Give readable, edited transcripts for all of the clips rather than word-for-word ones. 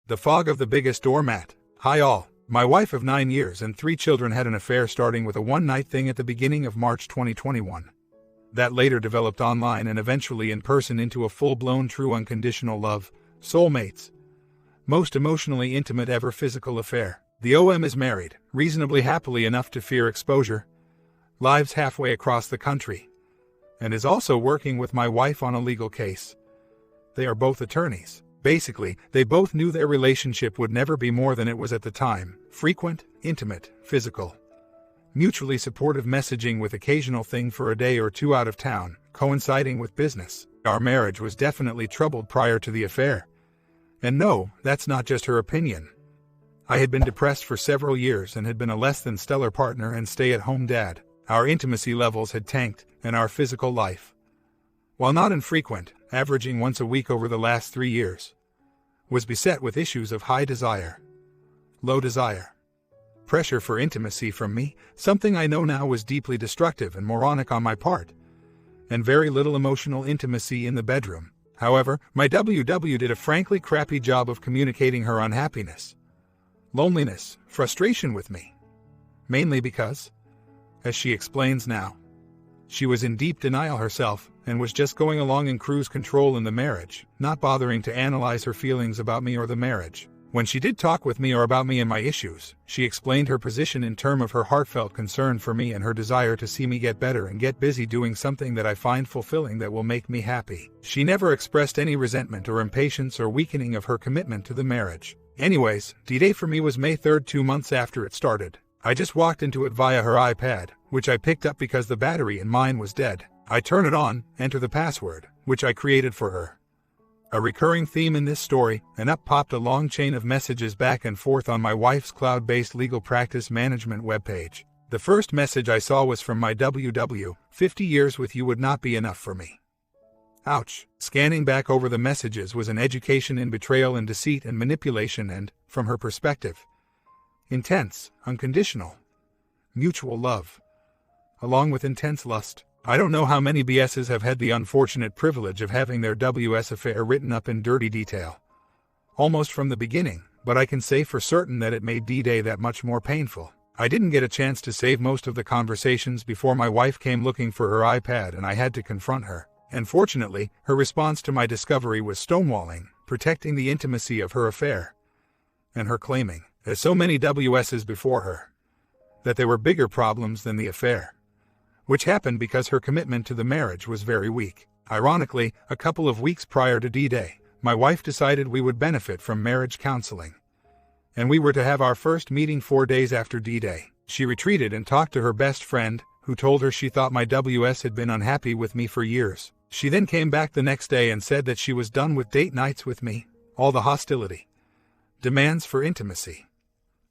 The fog of the biggest doormat. Hi all. My wife of 9 years and 3 children had an affair starting with a one-night thing at the beginning of March 2021. That later developed online and eventually in person into a full-blown true unconditional love, soulmates, most emotionally intimate ever physical affair. The OM is married, reasonably happily enough to fear exposure, lives halfway across the country, and is also working with my wife on a legal case. They are both attorneys. Basically, they both knew their relationship would never be more than it was at the time: frequent, intimate, physical, mutually supportive messaging with occasional thing for a day or two out of town, coinciding with business. Our marriage was definitely troubled prior to the affair. And no, that's not just her opinion. I had been depressed for several years and had been a less than stellar partner and stay-at-home dad. Our intimacy levels had tanked, and our physical life, while not infrequent, averaging once a week over the last 3 years, was beset with issues of high desire, low desire, pressure for intimacy from me, something I know now was deeply destructive and moronic on my part, and very little emotional intimacy in the bedroom. However, my WW did a frankly crappy job of communicating her unhappiness, loneliness, frustration with me, mainly because, as she explains now, she was in deep denial herself and was just going along in cruise control in the marriage, not bothering to analyze her feelings about me or the marriage. When she did talk with me or about me and my issues, she explained her position in terms of her heartfelt concern for me and her desire to see me get better and get busy doing something that I find fulfilling that will make me happy. She never expressed any resentment or impatience or weakening of her commitment to the marriage. Anyways, D-Day for me was May 3rd, 2 months after it started. I just walked into it via her iPad, which I picked up because the battery in mine was dead. I turn it on, enter the password, which I created for her. A recurring theme in this story, and up popped a long chain of messages back and forth on my wife's cloud-based legal practice management webpage. The first message I saw was from my WW, 50 years with you would not be enough for me. Ouch. Scanning back over the messages was an education in betrayal and deceit and manipulation and, from her perspective, intense, unconditional, mutual love, along with intense lust. I don't know how many BSs have had the unfortunate privilege of having their WS affair written up in dirty detail, almost from the beginning, but I can say for certain that it made D-Day that much more painful. I didn't get a chance to save most of the conversations before my wife came looking for her iPad and I had to confront her. And fortunately, her response to my discovery was stonewalling, protecting the intimacy of her affair, and her claiming, as so many WSs before her, that there were bigger problems than the affair, which happened because her commitment to the marriage was very weak. Ironically, a couple of weeks prior to D-Day, my wife decided we would benefit from marriage counseling, and we were to have our first meeting 4 days after D-Day. She retreated and talked to her best friend, who told her she thought my WS had been unhappy with me for years. She then came back the next day and said that she was done with date nights with me, all the hostility, demands for intimacy,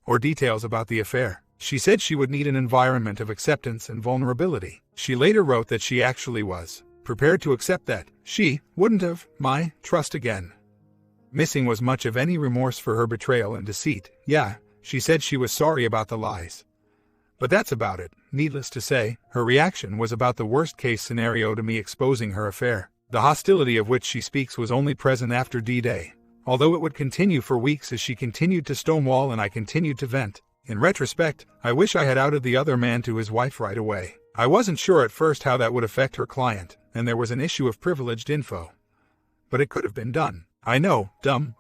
or details about the affair. She said she would need an environment of acceptance and vulnerability. She later wrote that she actually was prepared to accept that she wouldn't have my trust again. Missing was much of any remorse for her betrayal and deceit. Yeah, she said she was sorry about the lies, but that's about it. Needless to say, her reaction was about the worst-case scenario to me exposing her affair. The hostility of which she speaks was only present after D-Day, although it would continue for weeks as she continued to stonewall and I continued to vent. In retrospect, I wish I had outed the other man to his wife right away. I wasn't sure at first how that would affect her client, and there was an issue of privileged info. But it could have been done. I know, dumb.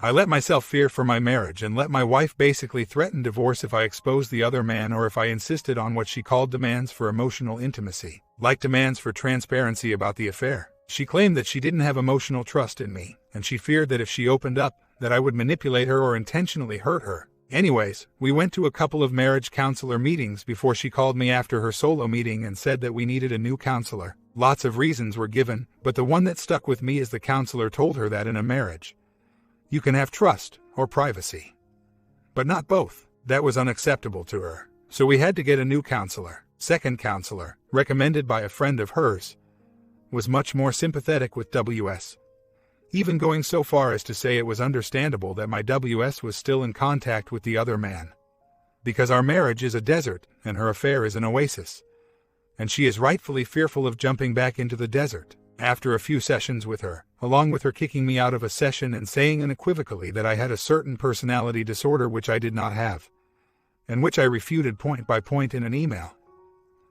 I let myself fear for my marriage and let my wife basically threaten divorce if I exposed the other man or if I insisted on what she called demands for emotional intimacy, like demands for transparency about the affair. She claimed that she didn't have emotional trust in me, and she feared that if she opened up, that I would manipulate her or intentionally hurt her. Anyways, we went to a couple of marriage counselor meetings before she called me after her solo meeting and said that we needed a new counselor. Lots of reasons were given, but the one that stuck with me is the counselor told her that in a marriage, you can have trust or privacy, but not both. That was unacceptable to her, so we had to get a new counselor. Second counselor, recommended by a friend of hers, was much more sympathetic with WS, even going so far as to say it was understandable that my WS was still in contact with the other man, because our marriage is a desert and her affair is an oasis, and she is rightfully fearful of jumping back into the desert. After a few sessions with her, along with her kicking me out of a session and saying unequivocally that I had a certain personality disorder which I did not have, and which I refuted point by point in an email.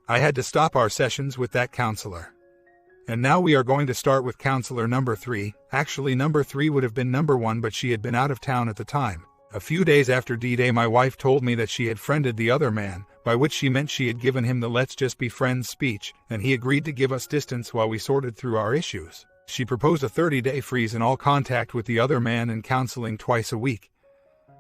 I had to stop our sessions with that counselor. And now we are going to start with counselor number 3. Actually, number 3 would have been number 1, but she had been out of town at the time. A few days after D-Day, my wife told me that she had friended the other man, by which she meant she had given him the "let's just be friends" speech, and he agreed to give us distance while we sorted through our issues. She proposed a 30-day freeze in all contact with the other man and counseling twice a week.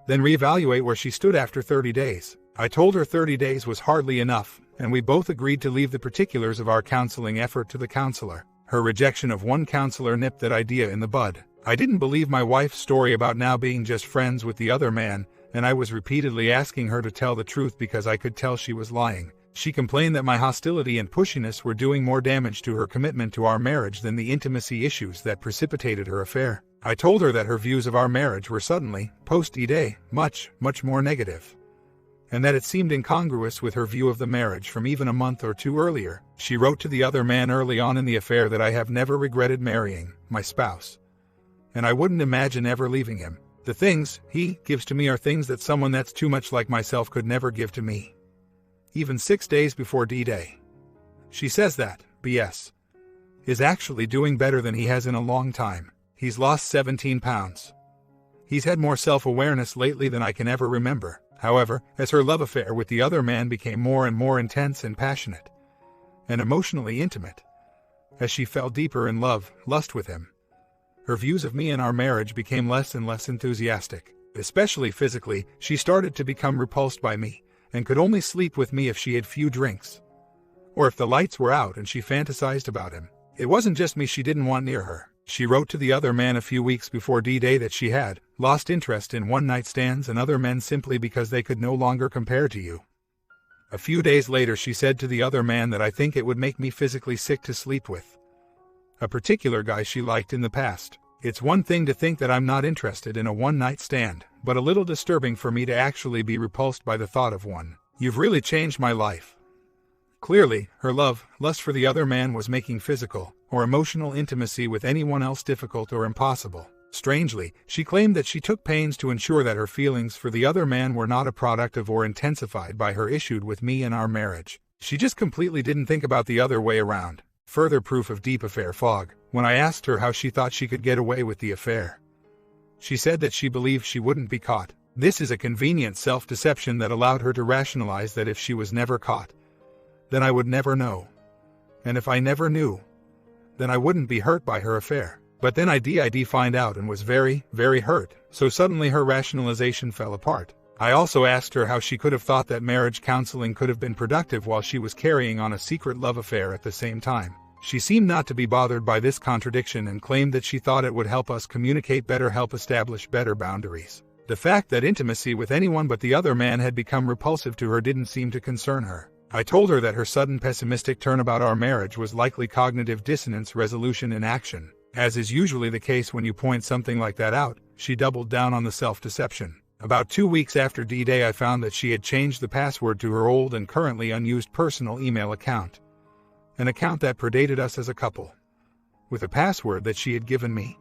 Then reevaluate where she stood after 30 days. I told her 30 days was hardly enough, and we both agreed to leave the particulars of our counseling effort to the counselor. Her rejection of one counselor nipped that idea in the bud. I didn't believe my wife's story about now being just friends with the other man, and I was repeatedly asking her to tell the truth because I could tell she was lying. She complained that my hostility and pushiness were doing more damage to her commitment to our marriage than the intimacy issues that precipitated her affair. I told her that her views of our marriage were suddenly, post-D-Day, much more negative, and that it seemed incongruous with her view of the marriage from even a month or two earlier. She wrote to the other man early on in the affair that I have never regretted marrying my spouse, and I wouldn't imagine ever leaving him. The things he gives to me are things that someone that's too much like myself could never give to me. Even 6 days before D-Day. She says that B.S. is actually doing better than he has in a long time. He's lost 17 pounds. He's had more self-awareness lately than I can ever remember. However, as her love affair with the other man became more and more intense and passionate, and emotionally intimate, as she fell deeper in lust with him, her views of me and our marriage became less and less enthusiastic. Especially physically, she started to become repulsed by me, and could only sleep with me if she had few drinks, or if the lights were out and she fantasized about him. It wasn't just me she didn't want near her. She wrote to the other man a few weeks before D-Day that she had lost interest in one-night stands and other men simply because they could no longer compare to you. A few days later she said to the other man that I think it would make me physically sick to sleep with a particular guy she liked in the past. It's one thing to think that I'm not interested in a one-night stand, but a little disturbing for me to actually be repulsed by the thought of one. You've really changed my life. Clearly, her lust for the other man was making physical or emotional intimacy with anyone else difficult or impossible. Strangely, she claimed that she took pains to ensure that her feelings for the other man were not a product of or intensified by her issue with me and our marriage. She just completely didn't think about the other way around. Further proof of deep affair fog. When I asked her how she thought she could get away with the affair, she said that she believed she wouldn't be caught. This is a convenient self-deception that allowed her to rationalize that if she was never caught, then I would never know. And if I never knew, then I wouldn't be hurt by her affair. But then I did find out and was very hurt, so suddenly her rationalization fell apart. I also asked her how she could have thought that marriage counseling could have been productive while she was carrying on a secret love affair at the same time. She seemed not to be bothered by this contradiction and claimed that she thought it would help us communicate better, help establish better boundaries. The fact that intimacy with anyone but the other man had become repulsive to her didn't seem to concern her. I told her that her sudden pessimistic turn about our marriage was likely cognitive dissonance resolution in action. As is usually the case when you point something like that out, she doubled down on the self-deception. About 2 weeks after D-Day, I found that she had changed the password to her old and currently unused personal email account, an account that predated us as a couple, with a password that she had given me,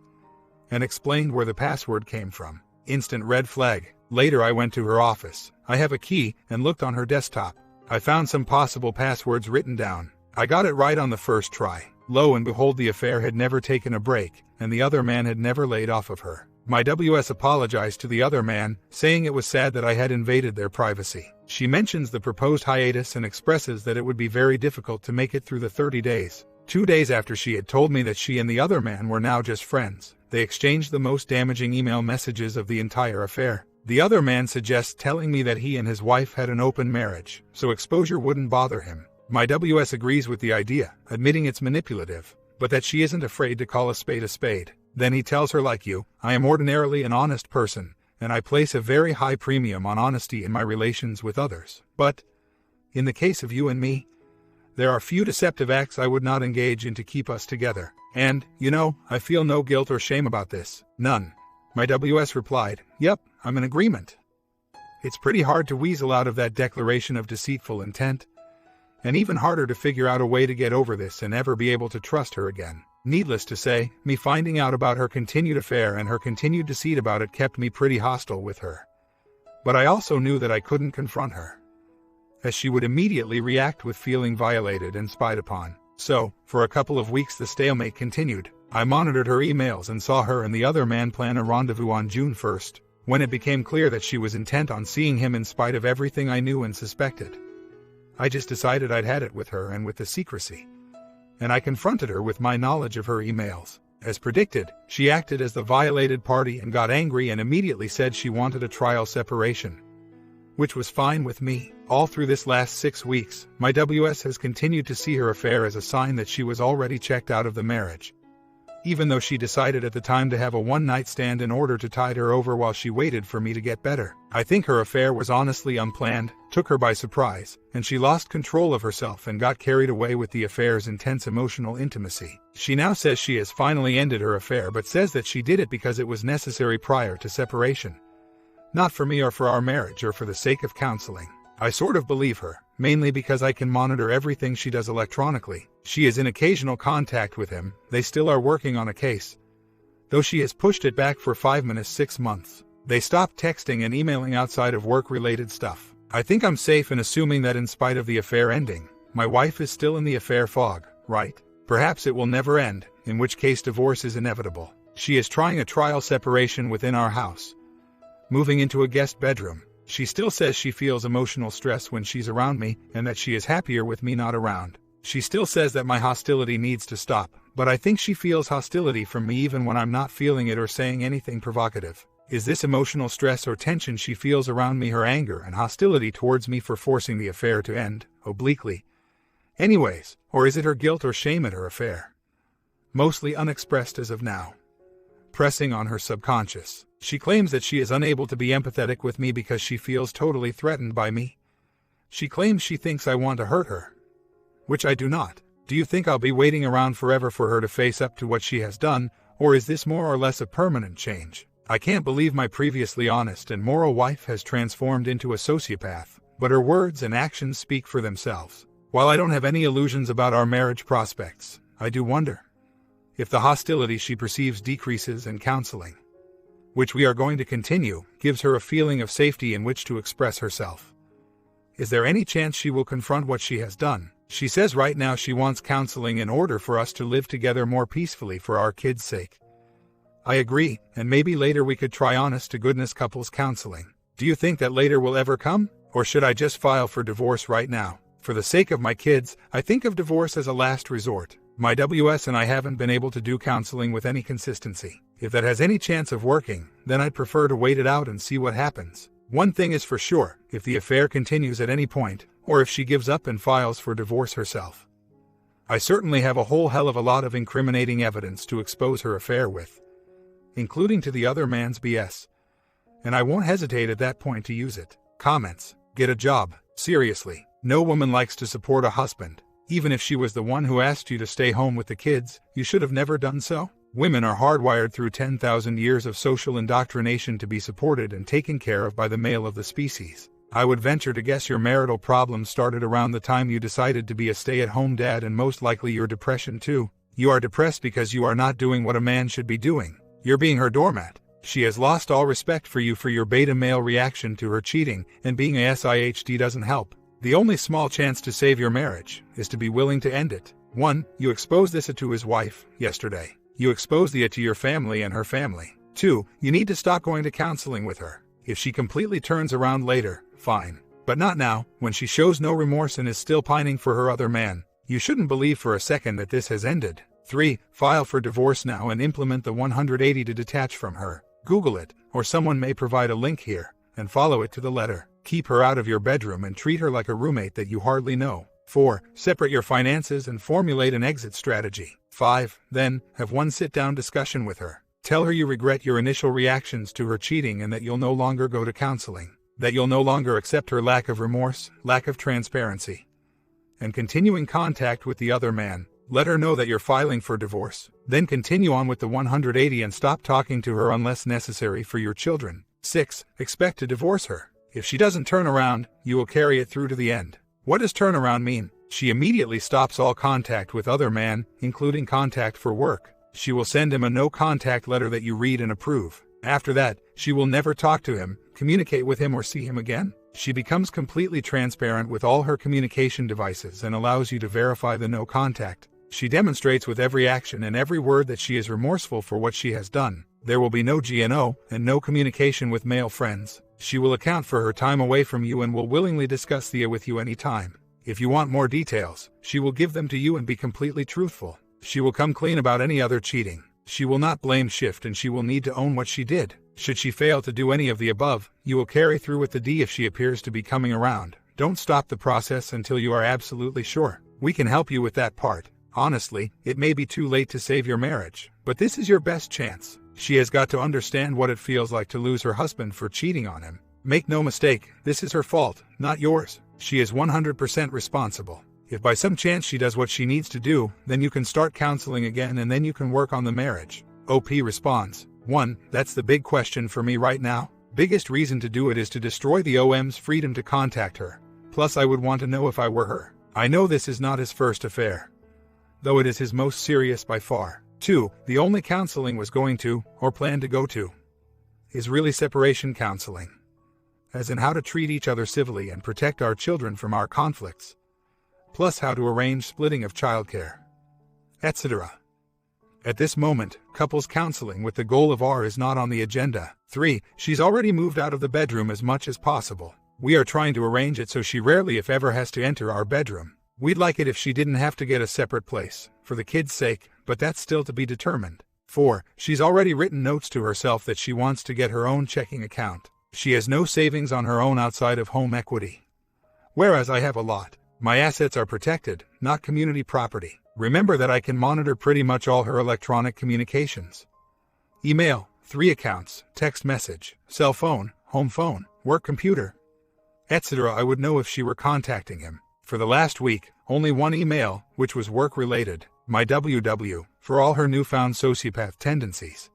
and explained where the password came from. Instant red flag. Later I went to her office. I have a key and looked on her desktop. I found some possible passwords written down. I got it right on the first try. Lo and behold, the affair had never taken a break, and the other man had never laid off of her. My WS apologized to the other man, saying it was sad that I had invaded their privacy. She mentions the proposed hiatus and expresses that it would be very difficult to make it through the 30 days. 2 days after she had told me that she and the other man were now just friends, they exchanged the most damaging email messages of the entire affair. The other man suggests telling me that he and his wife had an open marriage, so exposure wouldn't bother him. My WS agrees with the idea, admitting it's manipulative, but that she isn't afraid to call a spade a spade. Then he tells her, like you, I am ordinarily an honest person, and I place a very high premium on honesty in my relations with others. But, in the case of you and me, there are few deceptive acts I would not engage in to keep us together. And, I feel no guilt or shame about this. None. My WS replied, Yep, I'm in agreement. It's pretty hard to weasel out of that declaration of deceitful intent, and even harder to figure out a way to get over this and ever be able to trust her again. Needless to say, me finding out about her continued affair and her continued deceit about it kept me pretty hostile with her. But I also knew that I couldn't confront her, as she would immediately react with feeling violated and spied upon. So, for a couple of weeks the stalemate continued. I monitored her emails and saw her and the other man plan a rendezvous on June 1st, when it became clear that she was intent on seeing him in spite of everything I knew and suspected. I just decided I'd had it with her and with the secrecy, and I confronted her with my knowledge of her emails. As predicted, she acted as the violated party and got angry and immediately said she wanted a trial separation, which was fine with me. All through this last 6 weeks, my WS has continued to see her affair as a sign that she was already checked out of the marriage, even though she decided at the time to have a one-night stand in order to tide her over while she waited for me to get better. I think her affair was honestly unplanned, took her by surprise, and she lost control of herself and got carried away with the affair's intense emotional intimacy. She now says she has finally ended her affair but says that she did it because it was necessary prior to separation, not for me or for our marriage or for the sake of counseling. I sort of believe her, mainly because I can monitor everything she does electronically. She is in occasional contact with him. They still are working on a case, though she has pushed it back for 6 months. They stopped texting and emailing outside of work-related stuff. I think I'm safe in assuming that in spite of the affair ending, my wife is still in the affair fog, right? Perhaps it will never end, in which case divorce is inevitable. She is trying a trial separation within our house, moving into a guest bedroom. She still says she feels emotional stress when she's around me and that she is happier with me not around. She still says that my hostility needs to stop, but I think she feels hostility from me even when I'm not feeling it or saying anything provocative. Is this emotional stress or tension she feels around me her anger and hostility towards me for forcing the affair to end, obliquely, anyways, or is it her guilt or shame at her affair? Mostly unexpressed as of now, pressing on her subconscious. She claims that she is unable to be empathetic with me because she feels totally threatened by me. She claims she thinks I want to hurt her, which I do not. Do you think I'll be waiting around forever for her to face up to what she has done, or is this more or less a permanent change? I can't believe my previously honest and moral wife has transformed into a sociopath, but her words and actions speak for themselves. While I don't have any illusions about our marriage prospects, I do wonder if the hostility she perceives decreases and counseling, which we are going to continue, gives her a feeling of safety in which to express herself. Is there any chance she will confront what she has done? She says right now she wants counseling in order for us to live together more peacefully for our kids' sake. I agree, and maybe later we could try honest-to-goodness couples counseling. Do you think that later will ever come? Or should I just file for divorce right now? For the sake of my kids, I think of divorce as a last resort. My WS and I haven't been able to do counseling with any consistency. If that has any chance of working, then I'd prefer to wait it out and see what happens. One thing is for sure, if the affair continues at any point, or if she gives up and files for divorce herself, I certainly have a whole hell of a lot of incriminating evidence to expose her affair with, including to the other man's BS. And I won't hesitate at that point to use it. Comments. Get a job. Seriously, no woman likes to support a husband. Even if she was the one who asked you to stay home with the kids, you should have never done so. Women are hardwired through 10,000 years of social indoctrination to be supported and taken care of by the male of the species. I would venture to guess your marital problems started around the time you decided to be a stay-at-home dad, and most likely your depression too. You are depressed because you are not doing what a man should be doing. You're being her doormat. She has lost all respect for you for your beta male reaction to her cheating, and being a SIHD doesn't help. The only small chance to save your marriage is to be willing to end it. 1. You exposed this to his wife yesterday. You exposed it to your family and her family. 2. You need to stop going to counseling with her. If she completely turns around later, fine. But not now, when she shows no remorse and is still pining for her other man. You shouldn't believe for a second that this has ended. 3. File for divorce now and implement the 180 to detach from her. Google it, or someone may provide a link here, and follow it to the letter. Keep her out of your bedroom and treat her like a roommate that you hardly know. 4. Separate your finances and formulate an exit strategy. 5. Then, have one sit-down discussion with her. Tell her you regret your initial reactions to her cheating and that you'll no longer go to counseling. That you'll no longer accept her lack of remorse, lack of transparency, and continuing contact with the other man. Let her know that you're filing for divorce. Then continue on with the 180 and stop talking to her unless necessary for your children. 6. Expect to divorce her. If she doesn't turn around, you will carry it through to the end. What does turn around mean? She immediately stops all contact with other man, including contact for work. She will send him a no-contact letter that you read and approve. After that, she will never talk to him, communicate with him, or see him again. She becomes completely transparent with all her communication devices and allows you to verify the no contact. She demonstrates with every action and every word that she is remorseful for what she has done. There will be no GNO and no communication with male friends. She will account for her time away from you and will willingly discuss the with you anytime. If you want more details, she will give them to you and be completely truthful. She will come clean about any other cheating. She will not blame shift and she will need to own what she did. Should she fail to do any of the above, you will carry through with the D if she appears to be coming around. Don't stop the process until you are absolutely sure. We can help you with that part. Honestly, it may be too late to save your marriage, but this is your best chance. She has got to understand what it feels like to lose her husband for cheating on him. Make no mistake, this is her fault, not yours. She is 100% responsible. If by some chance she does what she needs to do, then you can start counseling again and then you can work on the marriage. OP responds, 1. That's the big question for me right now. Biggest reason to do it is to destroy the OM's freedom to contact her. Plus I would want to know if I were her. I know this is not his first affair, though it is his most serious by far. 2. The only counseling was going to, or plan to go to, is really separation counseling. As in how to treat each other civilly and protect our children from our conflicts. Plus how to arrange splitting of childcare, etc. At this moment, couples counseling with the goal of R is not on the agenda. 3. She's already moved out of the bedroom as much as possible. We are trying to arrange it so she rarely if ever has to enter our bedroom. We'd like it if she didn't have to get a separate place, for the kids' sake, but that's still to be determined. 4. She's already written notes to herself that she wants to get her own checking account. She has no savings on her own outside of home equity, whereas I have a lot. My assets are protected, not community property. Remember that I can monitor pretty much all her electronic communications. Email, 3 accounts, text message, cell phone, home phone, work computer, etc. I would know if she were contacting him. For the last week, only 1 email, which was work-related. My WW, for all her newfound sociopath tendencies,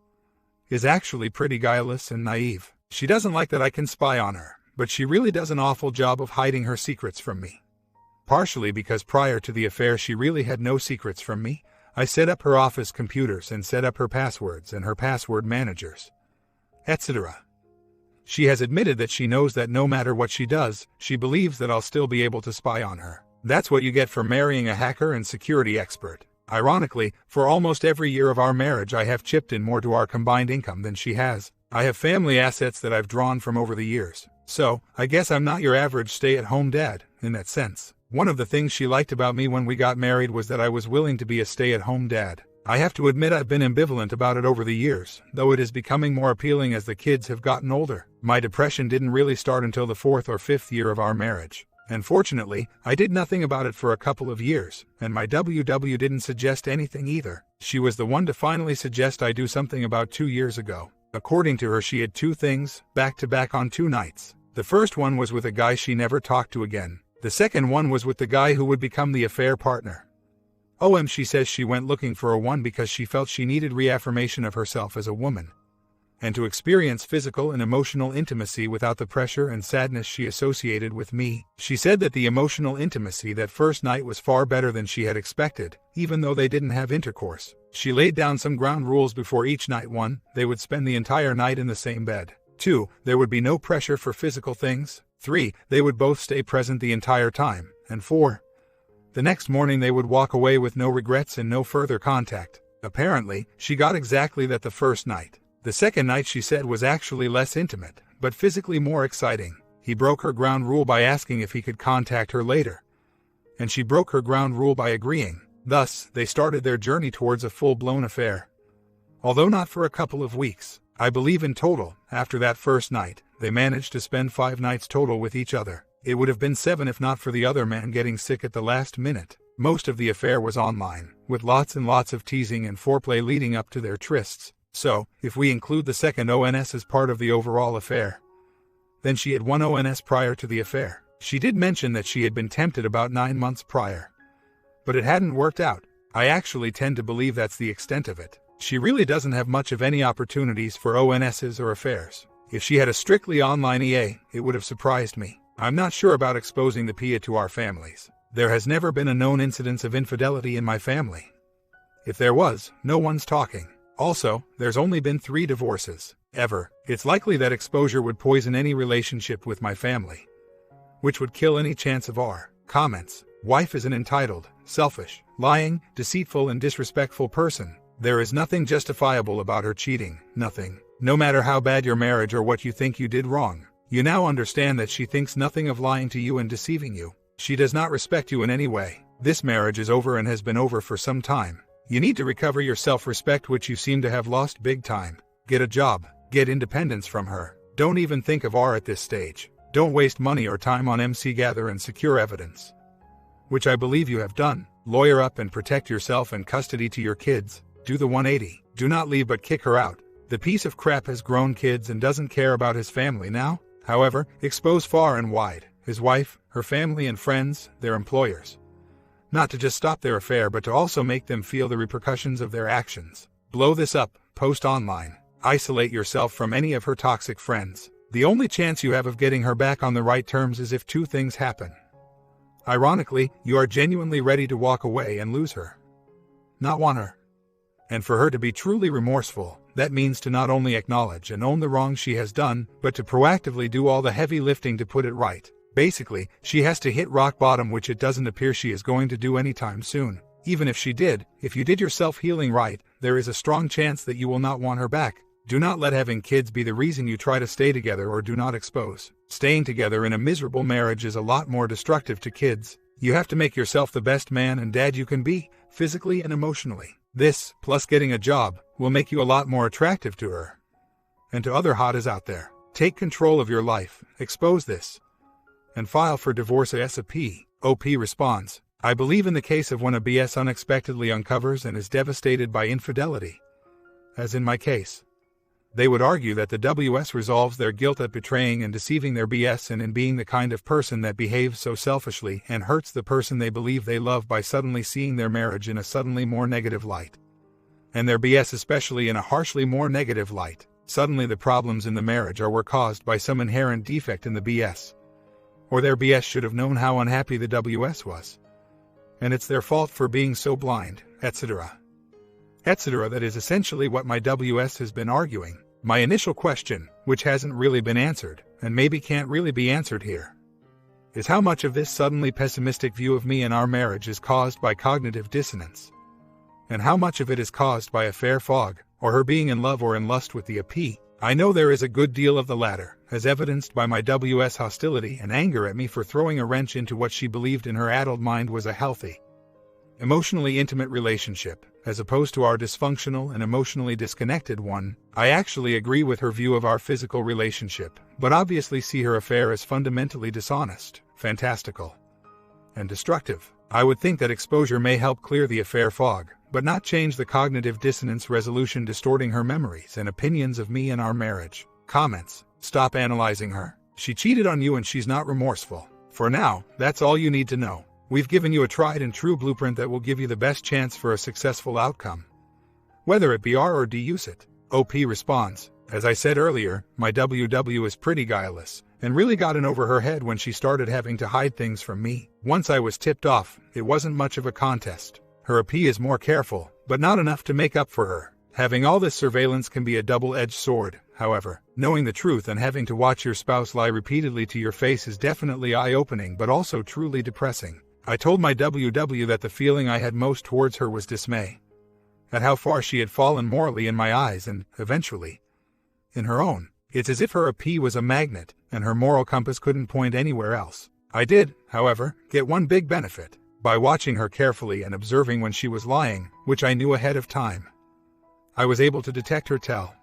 is actually pretty guileless and naive. She doesn't like that I can spy on her, but she really does an awful job of hiding her secrets from me. Partially because prior to the affair she really had no secrets from me. I set up her office computers and set up her passwords and her password managers, etc. She has admitted that she knows that no matter what she does, she believes that I'll still be able to spy on her. That's what you get for marrying a hacker and security expert. Ironically, for almost every year of our marriage I have chipped in more to our combined income than she has. I have family assets that I've drawn from over the years. So, I guess I'm not your average stay-at-home dad, in that sense. One of the things she liked about me when we got married was that I was willing to be a stay-at-home dad. I have to admit I've been ambivalent about it over the years, though it is becoming more appealing as the kids have gotten older. My depression didn't really start until the 4th or 5th year of our marriage. And fortunately, I did nothing about it for a couple of years, and my WW didn't suggest anything either. She was the one to finally suggest I do something about 2 years ago. According to her, she had 2 things, back-to-back on 2 nights. The first one was with a guy she never talked to again. The second one was with the guy who would become the affair partner. She says she went looking for a one because she felt she needed reaffirmation of herself as a woman, and to experience physical and emotional intimacy without the pressure and sadness she associated with me. She said that the emotional intimacy that first night was far better than she had expected, even though they didn't have intercourse. She laid down some ground rules before each night. 1. They would spend the entire night in the same bed. 2. There would be no pressure for physical things. 3. They would both stay present the entire time. And 4. The next morning they would walk away with no regrets and no further contact. Apparently, she got exactly that the first night. The second night she said was actually less intimate, but physically more exciting. He broke her ground rule by asking if he could contact her later, and she broke her ground rule by agreeing. Thus, they started their journey towards a full-blown affair. Although not for a couple of weeks. I believe in total, after that first night, they managed to spend 5 nights total with each other. It would have been 7 if not for the other man getting sick at the last minute. Most of the affair was online, with lots and lots of teasing and foreplay leading up to their trysts. So, if we include the second ONS as part of the overall affair, then she had 1 ONS prior to the affair. She did mention that she had been tempted about 9 months prior, but it hadn't worked out. I actually tend to believe that's the extent of it. She really doesn't have much of any opportunities for ONSs or affairs. If she had a strictly online EA, it would have surprised me. I'm not sure about exposing the PIA to our families. There has never been a known incidence of infidelity in my family. If there was, no one's talking. Also, there's only been 3 divorces, ever. It's likely that exposure would poison any relationship with my family, which would kill any chance of our comments. Wife is an entitled, selfish, lying, deceitful and disrespectful person. There is nothing justifiable about her cheating, nothing. No matter how bad your marriage or what you think you did wrong, you now understand that she thinks nothing of lying to you and deceiving you. She does not respect you in any way. This marriage is over and has been over for some time. You need to recover your self-respect, which you seem to have lost big time. Get a job. Get independence from her. Don't even think of R at this stage. Don't waste money or time on MC gather and secure evidence, which I believe you have done. Lawyer up and protect yourself and custody to your kids. Do the 180. Do not leave but kick her out. The piece of crap has grown kids and doesn't care about his family now. However, expose far and wide. His wife, her family and friends, their employers. Not to just stop their affair but to also make them feel the repercussions of their actions. Blow this up, post online. Isolate yourself from any of her toxic friends. The only chance you have of getting her back on the right terms is if 2 things happen. Ironically, you are genuinely ready to walk away and lose her, not want her. And for her to be truly remorseful, that means to not only acknowledge and own the wrong she has done, but to proactively do all the heavy lifting to put it right. Basically, she has to hit rock bottom, which it doesn't appear she is going to do anytime soon. Even if she did, if you did your self-healing right, there is a strong chance that you will not want her back. Do not let having kids be the reason you try to stay together, or do not expose. Staying together in a miserable marriage is a lot more destructive to kids. You have to make yourself the best man and dad you can be, physically and emotionally. This, plus getting a job, will make you a lot more attractive to her and to other hotties out there. Take control of your life, expose this, and file for divorce ASAP. OP responds, I believe in the case of when a BS unexpectedly uncovers and is devastated by infidelity, as in my case. They would argue that the WS resolves their guilt at betraying and deceiving their BS and in being the kind of person that behaves so selfishly and hurts the person they believe they love by suddenly seeing their marriage in a suddenly more negative light. And their BS especially in a harshly more negative light. Suddenly the problems in the marriage were caused by some inherent defect in the BS. Or their BS should have known how unhappy the WS was. And it's their fault for being so blind, etc. Etc. That is essentially what my WS has been arguing. My initial question, which hasn't really been answered, and maybe can't really be answered here, is how much of this suddenly pessimistic view of me and our marriage is caused by cognitive dissonance, and how much of it is caused by affair fog, or her being in love or in lust with the AP. I know there is a good deal of the latter, as evidenced by my WS hostility and anger at me for throwing a wrench into what she believed in her addled mind was a healthy, emotionally intimate relationship, as opposed to our dysfunctional and emotionally disconnected one. I actually agree with her view of our physical relationship, but obviously see her affair as fundamentally dishonest, fantastical, and destructive. I would think that exposure may help clear the affair fog, but not change the cognitive dissonance resolution distorting her memories and opinions of me and our marriage. Comments. Stop analyzing her. She cheated on you and she's not remorseful. For now, that's all you need to know. We've given you a tried and true blueprint that will give you the best chance for a successful outcome, whether it be R or D. Use it. OP responds, as I said earlier, my WW is pretty guileless, and really got in over her head when she started having to hide things from me. Once I was tipped off, it wasn't much of a contest. Her AP is more careful, but not enough to make up for her. Having all this surveillance can be a double-edged sword, however. Knowing the truth and having to watch your spouse lie repeatedly to your face is definitely eye-opening but also truly depressing. I told my WW that the feeling I had most towards her was dismay at how far she had fallen morally in my eyes and, eventually, in her own. It's as if her AP was a magnet, and her moral compass couldn't point anywhere else. I did, however, get one big benefit. By watching her carefully and observing when she was lying, which I knew ahead of time, I was able to detect her tell.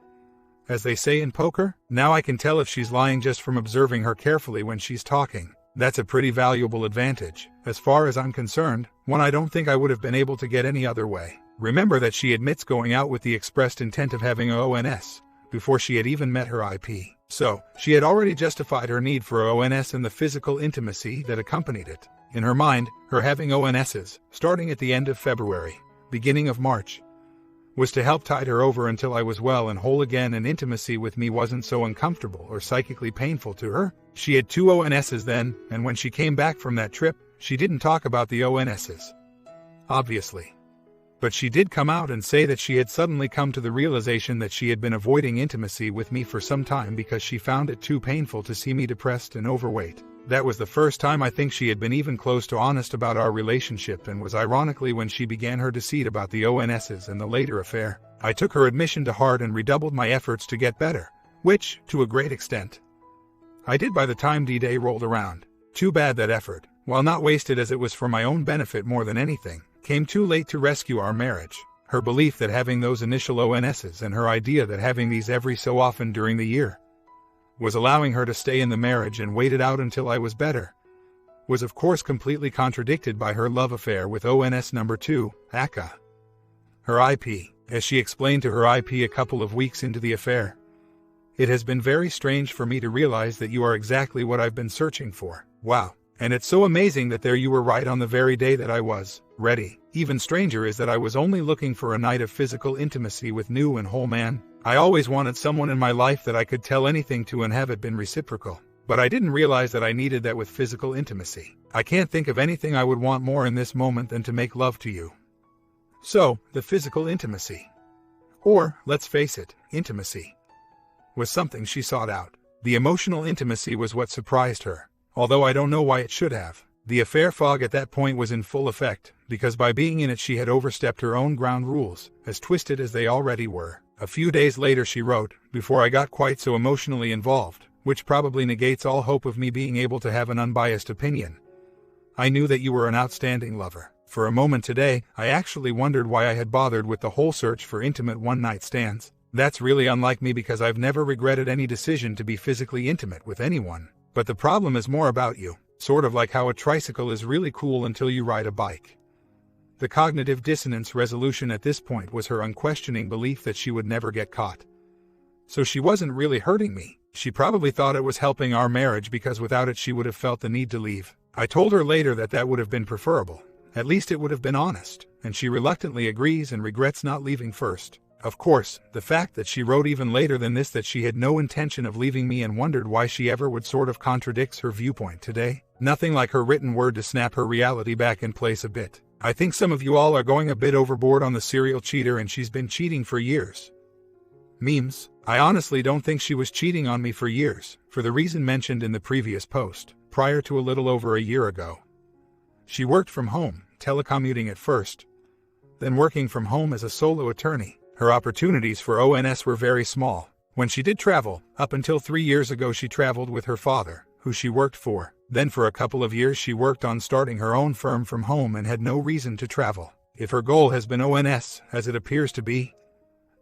As they say in poker, now I can tell if she's lying just from observing her carefully when she's talking. That's a pretty valuable advantage. As far as I'm concerned, one I don't think I would have been able to get any other way. Remember that she admits going out with the expressed intent of having a ONS, before she had even met her IP. So, she had already justified her need for a ONS and the physical intimacy that accompanied it. In her mind, her having ONSs, starting at the end of February, beginning of March, was to help tide her over until I was well and whole again and intimacy with me wasn't so uncomfortable or psychically painful to her. She had 2 ONSs then, and when she came back from that trip, She didn't talk about the ONSs, obviously. But she did come out and say that she had suddenly come to the realization that she had been avoiding intimacy with me for some time because she found it too painful to see me depressed and overweight. That was the first time I think she had been even close to honest about our relationship, and was ironically when she began her deceit about the ONSs and the later affair. I took her admission to heart and redoubled my efforts to get better, which, to a great extent, I did by the time D-Day rolled around. Too bad that effort, while not wasted as it was for my own benefit more than anything, came too late to rescue our marriage. Her belief that having those initial ONSs and her idea that having these every so often during the year was allowing her to stay in the marriage and wait it out until I was better was of course completely contradicted by her love affair with ONS number 2, Aka. Her IP, as she explained to her IP a couple of weeks into the affair. It has been very strange for me to realize that you are exactly what I've been searching for. Wow. And it's so amazing that there you were right on the very day that I was ready. Even stranger is that I was only looking for a night of physical intimacy with new and whole man. I always wanted someone in my life that I could tell anything to and have it been reciprocal. But I didn't realize that I needed that with physical intimacy. I can't think of anything I would want more in this moment than to make love to you. So, the physical intimacy, or, let's face it, intimacy, was something she sought out. The emotional intimacy was what surprised her. Although I don't know why it should have. The affair fog at that point was in full effect, because by being in it she had overstepped her own ground rules, as twisted as they already were. A few days later she wrote, before I got quite so emotionally involved, which probably negates all hope of me being able to have an unbiased opinion. I knew that you were an outstanding lover. For a moment today, I actually wondered why I had bothered with the whole search for intimate one-night stands. That's really unlike me because I've never regretted any decision to be physically intimate with anyone. But the problem is more about you, sort of like how a tricycle is really cool until you ride a bike. The cognitive dissonance resolution at this point was her unquestioning belief that she would never get caught. So she wasn't really hurting me. She probably thought it was helping our marriage because without it she would have felt the need to leave. I told her later that that would have been preferable. At least it would have been honest, and she reluctantly agrees and regrets not leaving first. Of course, the fact that she wrote even later than this that she had no intention of leaving me and wondered why she ever would sort of contradicts her viewpoint today. Nothing like her written word to snap her reality back in place a bit. I think some of you all are going a bit overboard on the serial cheater and she's been cheating for years. Memes. I honestly don't think she was cheating on me for years, for the reason mentioned in the previous post, prior to a little over a year ago. She worked from home, telecommuting at first, then working from home as a solo attorney. Her opportunities for ONS were very small. When she did travel, up until 3 years ago she traveled with her father, who she worked for. Then for a couple of years she worked on starting her own firm from home and had no reason to travel. If her goal has been ONS, as it appears to be,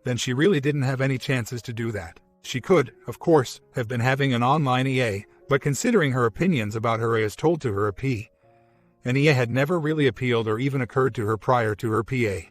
then she really didn't have any chances to do that. She could, of course, have been having an online EA, but considering her opinions about her as told to her P, an EA had never really appealed or even occurred to her prior to her PA.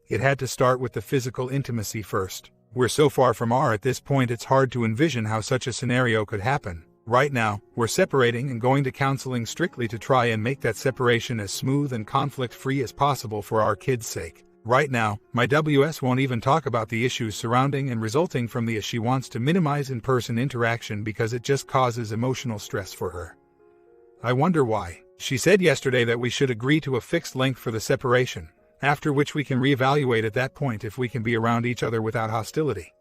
It had to start with the physical intimacy first. We're so far from R at this point it's hard to envision how such a scenario could happen. Right now, we're separating and going to counseling strictly to try and make that separation as smooth and conflict-free as possible for our kids' sake. Right now, my WS won't even talk about the issues surrounding and resulting from the she wants to minimize in-person interaction because it just causes emotional stress for her. I wonder why. She said yesterday that we should agree to a fixed length for the separation, after which we can reevaluate at that point if we can be around each other without hostility.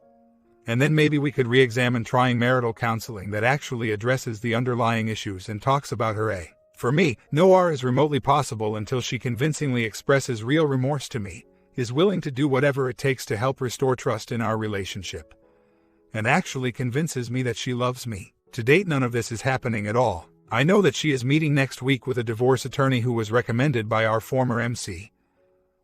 And then maybe we could re-examine trying marital counseling that actually addresses the underlying issues and talks about her A. For me, no R is remotely possible until she convincingly expresses real remorse to me, is willing to do whatever it takes to help restore trust in our relationship, and actually convinces me that she loves me. To date, none of this is happening at all. I know that she is meeting next week with a divorce attorney who was recommended by our former MC.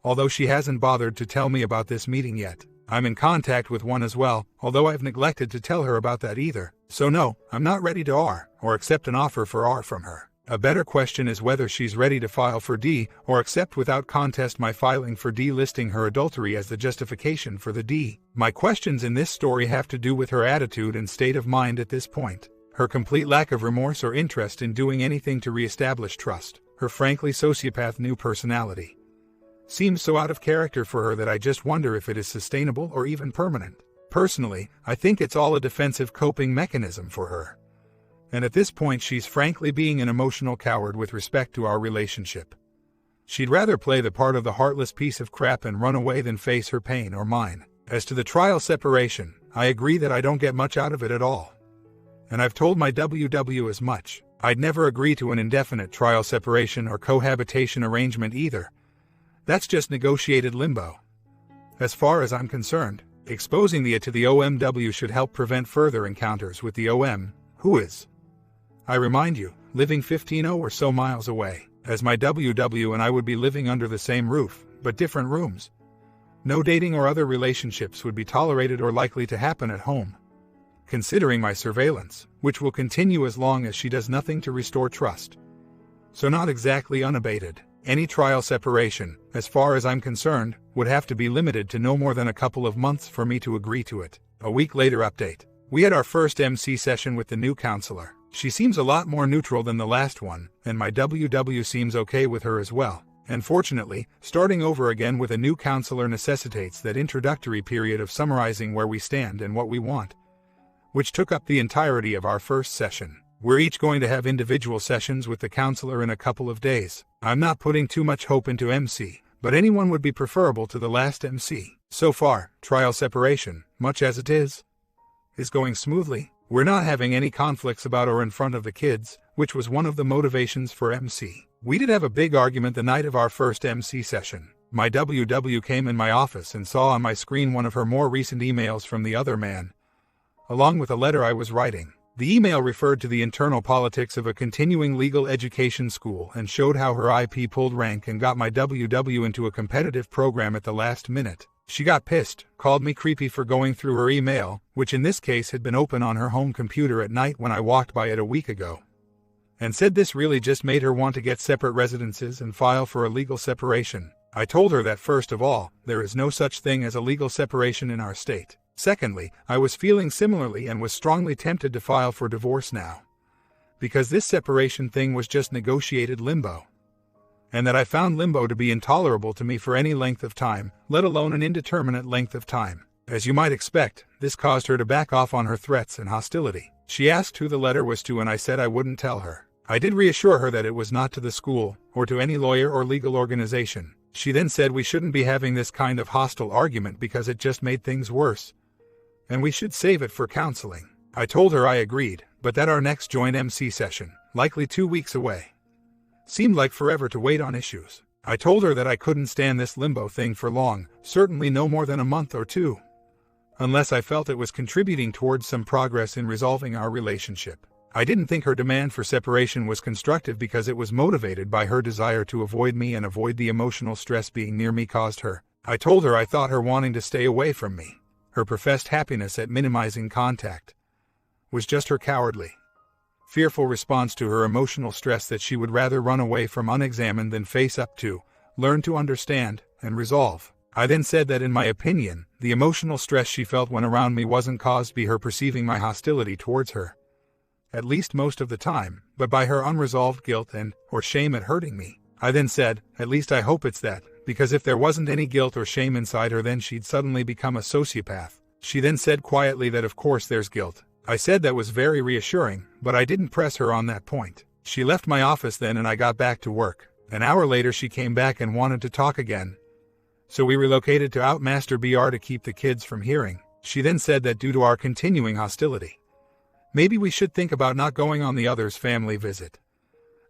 Although she hasn't bothered to tell me about this meeting yet. I'm in contact with one as well, although I've neglected to tell her about that either. So no, I'm not ready to R, or accept an offer for R from her. A better question is whether she's ready to file for D, or accept without contest my filing for D listing her adultery as the justification for the D. My questions in this story have to do with her attitude and state of mind at this point. Her complete lack of remorse or interest in doing anything to reestablish trust. Her frankly sociopath new personality seems so out of character for her that I just wonder if it is sustainable or even permanent. Personally, I think it's all a defensive coping mechanism for her. And at this point she's frankly being an emotional coward with respect to our relationship. She'd rather play the part of the heartless piece of crap and run away than face her pain or mine. As to the trial separation, I agree that I don't get much out of it at all. And I've told my WW as much. I'd never agree to an indefinite trial separation or cohabitation arrangement either. That's just negotiated limbo. As far as I'm concerned, exposing the to the OMW should help prevent further encounters with the OM, who is, I remind you, living 15 or so miles away, as my WW and I would be living under the same roof, but different rooms. No dating or other relationships would be tolerated or likely to happen at home. Considering my surveillance, which will continue as long as she does nothing to restore trust. So not exactly unabated. Any trial separation, as far as I'm concerned, would have to be limited to no more than a couple of months for me to agree to it. A week later update. We had our first MC session with the new counselor. She seems a lot more neutral than the last one, and my WW seems okay with her as well. And fortunately, starting over again with a new counselor necessitates that introductory period of summarizing where we stand and what we want, which took up the entirety of our first session. We're each going to have individual sessions with the counselor in a couple of days. I'm not putting too much hope into MC, but anyone would be preferable to the last MC. So far, trial separation, much as it is going smoothly. We're not having any conflicts about or in front of the kids, which was one of the motivations for MC. We did have a big argument the night of our first MC session. My WW came in my office and saw on my screen one of her more recent emails from the other man, along with a letter I was writing. The email referred to the internal politics of a continuing legal education school and showed how her IP pulled rank and got my WW into a competitive program at the last minute. She got pissed, called me creepy for going through her email, which in this case had been open on her home computer at night when I walked by it a week ago, and said this really just made her want to get separate residences and file for a legal separation. I told her that first of all, there is no such thing as a legal separation in our state. Secondly, I was feeling similarly and was strongly tempted to file for divorce now, because this separation thing was just negotiated limbo, and that I found limbo to be intolerable to me for any length of time, let alone an indeterminate length of time. As you might expect, this caused her to back off on her threats and hostility. She asked who the letter was to and I said I wouldn't tell her. I did reassure her that it was not to the school, or to any lawyer or legal organization. She then said we shouldn't be having this kind of hostile argument because it just made things worse, and we should save it for counseling. I told her I agreed, but that our next joint MC session, likely 2 weeks away, seemed like forever to wait on issues. I told her that I couldn't stand this limbo thing for long, certainly no more than a month or two, unless I felt it was contributing towards some progress in resolving our relationship. I didn't think her demand for separation was constructive because it was motivated by her desire to avoid me and avoid the emotional stress being near me caused her. I told her I thought her wanting to stay away from me, her professed happiness at minimizing contact, was just her cowardly, fearful response to her emotional stress that she would rather run away from unexamined than face up to, learn to understand, and resolve. I then said that in my opinion, the emotional stress she felt when around me wasn't caused by her perceiving my hostility towards her, at least most of the time, but by her unresolved guilt or shame at hurting me. I then said, at least I hope it's that, because if there wasn't any guilt or shame inside her then she'd suddenly become a sociopath. She then said quietly that of course there's guilt. I said that was very reassuring, but I didn't press her on that point. She left my office then and I got back to work. An hour later she came back and wanted to talk again, so we relocated to Outmaster BR to keep the kids from hearing. She then said that due to our continuing hostility, maybe we should think about not going on the other's family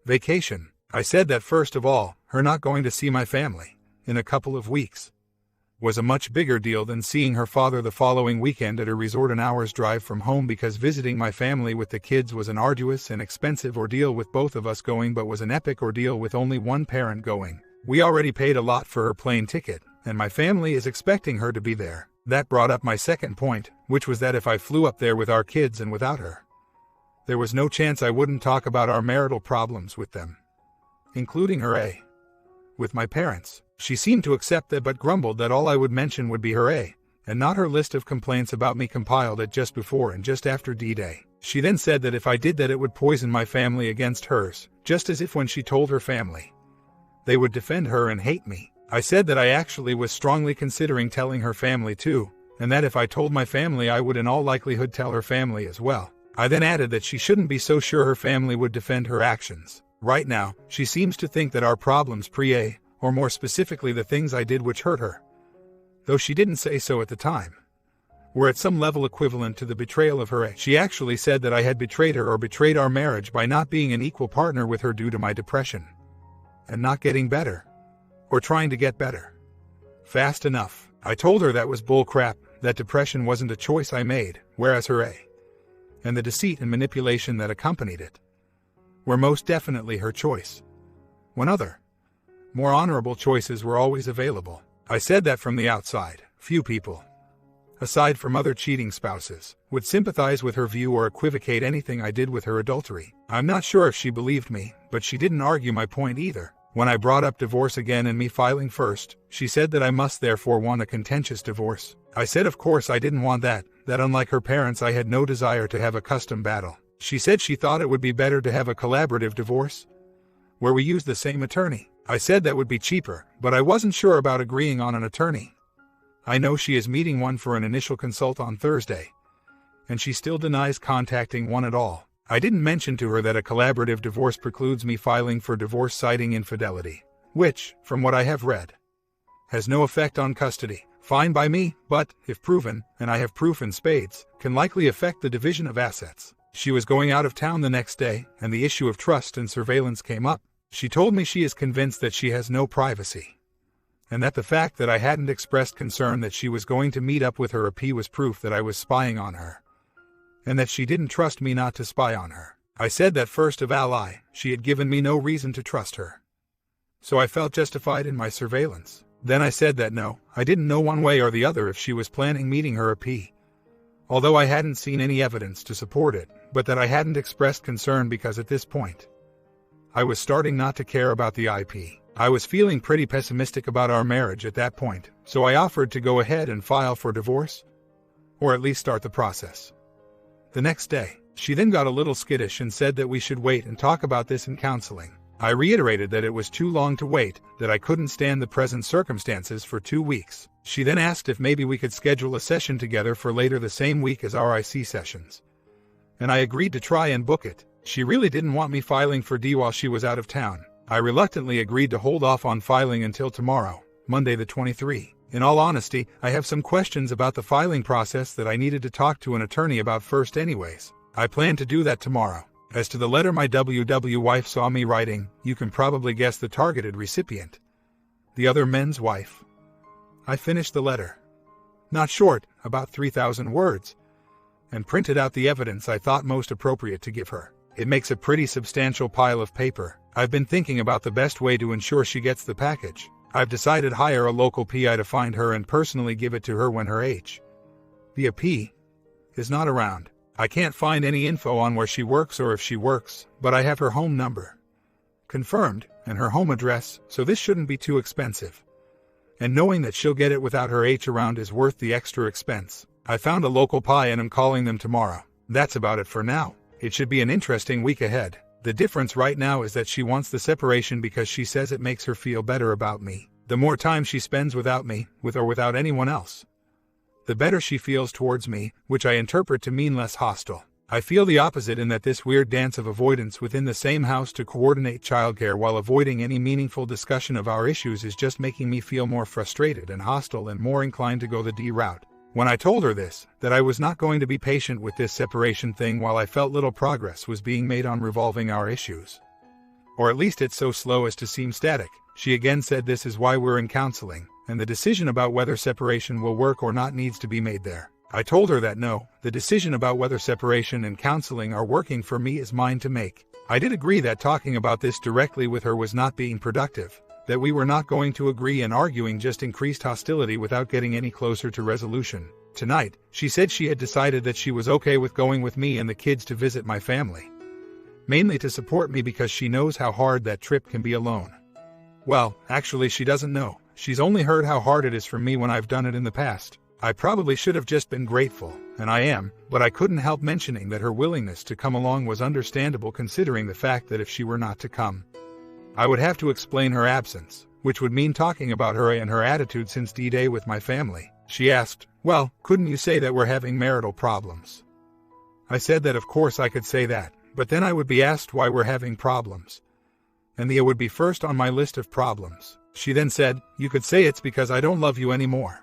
vacation. I said that first of all, her not going to see my family in a couple of weeks was a much bigger deal than seeing her father the following weekend at a resort an hour's drive from home, because visiting my family with the kids was an arduous and expensive ordeal with both of us going, but was an epic ordeal with only one parent going. We already paid a lot for her plane ticket, and my family is expecting her to be there. That brought up my second point, which was that if I flew up there with our kids and without her, there was no chance I wouldn't talk about our marital problems with them, including her with my parents. She seemed to accept that but grumbled that all I would mention would be her and not her list of complaints about me compiled at just before and just after D-Day. She then said that if I did that it would poison my family against hers, just as if when she told her family, they would defend her and hate me. I said that I actually was strongly considering telling her family too, and that if I told my family I would in all likelihood tell her family as well. I then added that she shouldn't be so sure her family would defend her actions. Right now, she seems to think that our problems or more specifically the things I did which hurt her, though she didn't say so at the time, were at some level equivalent to the betrayal of her ex. She actually said that I had betrayed her or betrayed our marriage by not being an equal partner with her due to my depression, and not getting better, or trying to get better fast enough. I told her that was bull crap, that depression wasn't a choice I made, whereas her and the deceit and manipulation that accompanied it were most definitely her choice, when other, more honorable choices were always available. I said that from the outside, few people, aside from other cheating spouses, would sympathize with her view or equivocate anything I did with her adultery. I'm not sure if she believed me, but she didn't argue my point either. When I brought up divorce again and me filing first, she said that I must therefore want a contentious divorce. I said of course I didn't want that unlike her parents I had no desire to have a custom battle. She said she thought it would be better to have a collaborative divorce, where we use the same attorney. I said that would be cheaper, but I wasn't sure about agreeing on an attorney. I know she is meeting one for an initial consult on Thursday, and she still denies contacting one at all. I didn't mention to her that a collaborative divorce precludes me filing for divorce citing infidelity, which, from what I have read, has no effect on custody. Fine by me, but, if proven, and I have proof in spades, can likely affect the division of assets. She was going out of town the next day, and the issue of trust and surveillance came up. She told me she is convinced that she has no privacy, and that the fact that I hadn't expressed concern that she was going to meet up with her AP was proof that I was spying on her, and that she didn't trust me not to spy on her. I said that first of all, she had given me no reason to trust her, so I felt justified in my surveillance. Then I said that no, I didn't know one way or the other if she was planning meeting her AP, although I hadn't seen any evidence to support it, but that I hadn't expressed concern because at this point, I was starting not to care about the IP. I was feeling pretty pessimistic about our marriage at that point, so I offered to go ahead and file for divorce, or at least start the process. The next day, she then got a little skittish and said that we should wait and talk about this in counseling. I reiterated that it was too long to wait, that I couldn't stand the present circumstances for 2 weeks. She then asked if maybe we could schedule a session together for later the same week as our IC sessions, and I agreed to try and book it. She really didn't want me filing for D while she was out of town. I reluctantly agreed to hold off on filing until tomorrow, Monday the 23rd. In all honesty, I have some questions about the filing process that I needed to talk to an attorney about first anyways. I plan to do that tomorrow. As to the letter my WW wife saw me writing, you can probably guess the targeted recipient. The other men's wife. I finished the letter. Not short, about 3,000 words, and printed out the evidence I thought most appropriate to give her. It makes a pretty substantial pile of paper. I've been thinking about the best way to ensure she gets the package. I've decided hire a local PI to find her and personally give it to her when her the AP is not around. I can't find any info on where she works or if she works, but I have her home number confirmed and her home address, so this shouldn't be too expensive. And knowing that she'll get it without her around is worth the extra expense. I found a local PI and I'm calling them tomorrow. That's about it for now. It should be an interesting week ahead. The difference right now is that she wants the separation because she says it makes her feel better about me. The more time she spends without me, with or without anyone else, the better she feels towards me, which I interpret to mean less hostile. I feel the opposite in that this weird dance of avoidance within the same house to coordinate childcare while avoiding any meaningful discussion of our issues is just making me feel more frustrated and hostile and more inclined to go the D route. When I told her this, that I was not going to be patient with this separation thing while I felt little progress was being made on resolving our issues, or at least it's so slow as to seem static, she again said this is why we're in counseling, and the decision about whether separation will work or not needs to be made there. I told her that no, the decision about whether separation and counseling are working for me is mine to make. I did agree that talking about this directly with her was not being productive, that we were not going to agree and arguing just increased hostility without getting any closer to resolution. Tonight, she said she had decided that she was okay with going with me and the kids to visit my family, mainly to support me because she knows how hard that trip can be alone. Well, actually she doesn't know. She's only heard how hard it is for me when I've done it in the past. I probably should have just been grateful, and I am, but I couldn't help mentioning that her willingness to come along was understandable considering the fact that if she were not to come, I would have to explain her absence, which would mean talking about her and her attitude since D-Day with my family. She asked, well, couldn't you say that we're having marital problems? I said that of course I could say that, but then I would be asked why we're having problems. And Thea would be first on my list of problems. She then said, "You could say it's because I don't love you anymore."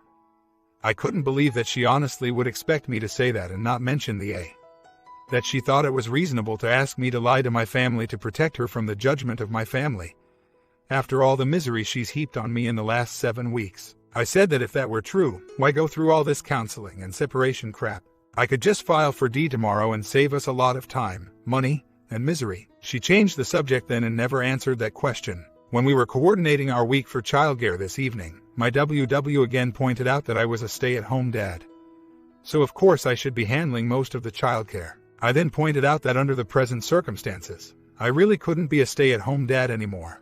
I couldn't believe that she honestly would expect me to say that and not mention the A. That she thought it was reasonable to ask me to lie to my family to protect her from the judgment of my family. After all the misery she's heaped on me in the last 7 weeks. I said that if that were true, why go through all this counseling and separation crap? I could just file for D tomorrow and save us a lot of time, money, and misery. She changed the subject then and never answered that question. When we were coordinating our week for childcare this evening, my WW again pointed out that I was a stay-at-home dad. So of course I should be handling most of the childcare. I then pointed out that under the present circumstances, I really couldn't be a stay-at-home dad anymore.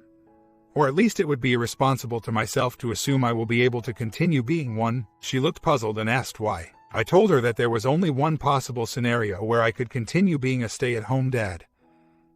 Or at least it would be irresponsible to myself to assume I will be able to continue being one. She looked puzzled and asked why. I told her that there was only one possible scenario where I could continue being a stay-at-home dad.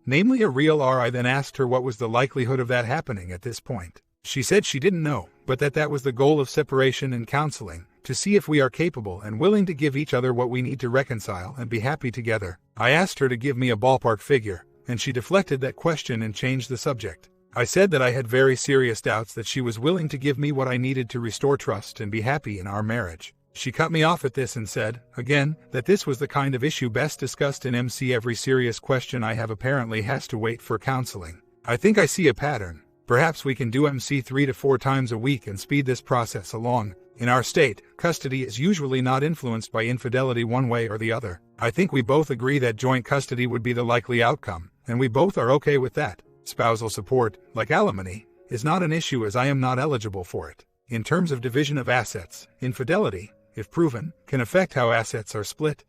Namely a real R. I then asked her what was the likelihood of that happening at this point. She said she didn't know, but that was the goal of separation and counseling, to see if we are capable and willing to give each other what we need to reconcile and be happy together. I asked her to give me a ballpark figure, and she deflected that question and changed the subject. I said that I had very serious doubts that she was willing to give me what I needed to restore trust and be happy in our marriage. She cut me off at this and said, again, that this was the kind of issue best discussed in MC. Every serious question I have apparently has to wait for counseling. I think I see a pattern. Perhaps we can do MC 3 to 4 times a week and speed this process along. In our state, custody is usually not influenced by infidelity one way or the other. I think we both agree that joint custody would be the likely outcome, and we both are okay with that. Spousal support, like alimony, is not an issue as I am not eligible for it. In terms of division of assets, infidelity, if proven, can affect how assets are split,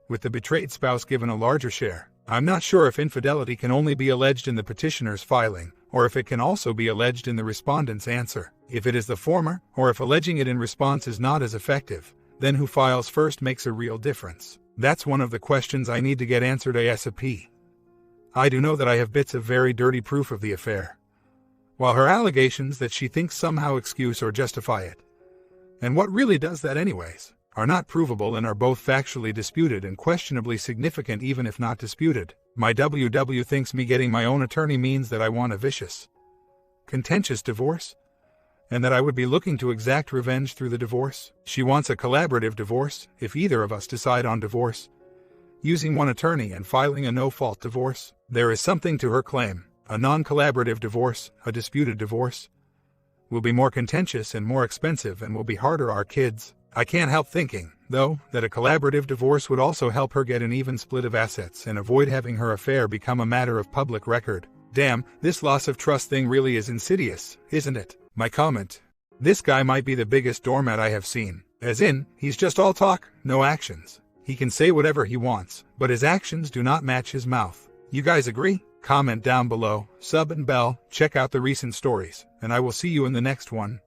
with the betrayed spouse given a larger share. I'm not sure if infidelity can only be alleged in the petitioner's filing, or if it can also be alleged in the respondent's answer. If it is the former, or if alleging it in response is not as effective, then who files first makes a real difference. That's one of the questions I need to get answered ASAP. I do know that I have bits of very dirty proof of the affair, while her allegations that she thinks somehow excuse or justify it, and what really does that anyways, are not provable and are both factually disputed and questionably significant even if not disputed. My WW thinks me getting my own attorney means that I want a vicious, contentious divorce, and that I would be looking to exact revenge through the divorce. She wants a collaborative divorce, if either of us decide on divorce, using one attorney and filing a no-fault divorce. There is something to her claim. A non-collaborative divorce, a disputed divorce, will be more contentious and more expensive and will be harder on our kids. I can't help thinking, though, that a collaborative divorce would also help her get an even split of assets and avoid having her affair become a matter of public record. Damn, this loss of trust thing really is insidious, isn't it? My comment. This guy might be the biggest doormat I have seen. As in, he's just all talk, no actions. He can say whatever he wants, but his actions do not match his mouth. You guys agree? Comment down below, sub and bell, check out the recent stories, and I will see you in the next one.